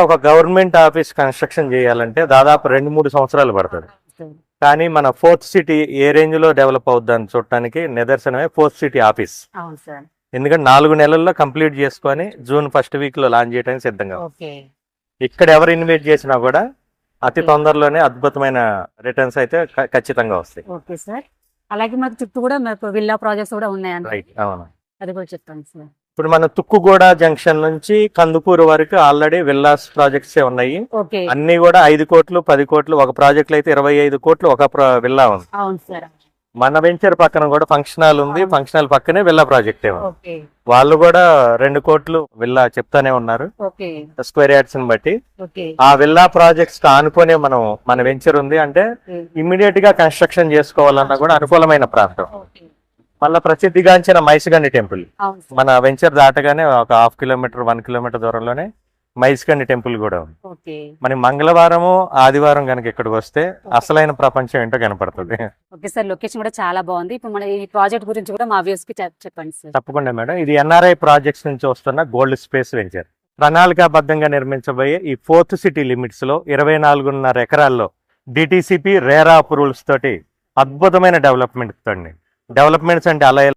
ఒక government office construction చేయాలంటే దాదాపు 2-3 సంవత్సరాలు పడుతుంది. కానీ మన ఫోర్త్ సిటీ ఏ రేంజ్ లో డెవలప్ అవుద్దని చూడటానికి నిదర్శనమే ఫోర్త్ సిటీ ఆఫీస్. ఎందుకంటే 4 నెలల్లో కంప్లీట్ చేసుకొని జూన్ ఫస్ట్ వీక్ లో లాంచ్ చేయడానికి సిద్ధంగా. ఇక్కడ ఎవరు ఇన్వెస్ట్ చేసినా కూడా అతి తొందరలోనే అద్భుతమైన రిటర్న్స్ అయితే ఖచ్చితంగా వస్తాయి. Okay sir. అలాగే మనకు చుట్టూ కూడా మనకు విల్లా ప్రాజెక్ట్స్ కూడా ఉన్నాయండి. రైట్, అవును. అది కూడా చెప్తాను సార్. ఇప్పుడు మన తుక్కుగూడ జంక్షన్ నుంచి కందుకూరు వరకు ఆల్రెడీ విల్లాస్ ప్రాజెక్ట్స్ ఉన్నాయి. ఓకే. అన్ని కూడా 5 కోట్లు 10 కోట్లు, ఒక ప్రాజెక్ట్ అయితే 25 కోట్లు ఒక విల్లా ఉంది. అవును సార్. మన వెంచర్ పక్కన కూడా ఫంక్షన్ హాల్ ఉంది, ఫంక్షన్ హాల్ పక్కనే విల్లా ప్రాజెక్ట్ ఉంది. ఓకే. వాళ్ళు కూడా 2 కోట్లు విల్లా చెప్తానే ఉన్నారు ఓకే. స్క్వేర్ యార్డ్స్ ని బట్టి. ఓకే. ఆ విల్లా ప్రాజెక్ట్స్ ఆనుకునే మన వెంచర్ ఉంది అంటే ఇమ్మీడియట్ గా కన్స్ట్రక్షన్ చేసుకోవాలన్నా కూడా అనుకూలమైన ప్రాంతం. ఓకే. మళ్ళీ ప్రసిద్ధిగాంచిన మైసిగండి టెంపుల్ అవును సార్. మన వెంచర్ దాటగానే ఒక 1/2 కిలోమీటర్ 1 కిలోమీటర్ దూరంలోనే మైసిగండి టెంపుల్ కూడా ఉంది. ఓకే. మన మంగళవారము ఆదివారం కనుక ఇక్కడికి వస్తే అసలైన ప్రపంచం ఏంటో కనపడుతుంది. Okay sir. లొకేషన్ కూడా చాలా బాగుంది. ఇప్పుడు మన ఈ ప్రాజెక్ట్ గురించి కూడా మా వ్యూస్ కి చెప్పండి సార్. తప్పకుండా మేడం. ఇది ఎన్ఆర్ఐ ప్రాజెక్ట్స్ నుంచి వస్తున్న గోల్డ్ స్పేస్ వెంచర్. ప్రణాళికాబద్ధంగా నిర్మించబోయే ఈ ఫోర్త్ సిటీ లిమిట్స్ లో 24.5 ఎకరాల్లో డిటిసిపి రేరా అప్రూవల్స్ తోటి అద్భుతమైన డెవలప్మెంట్స్ అంటే అలా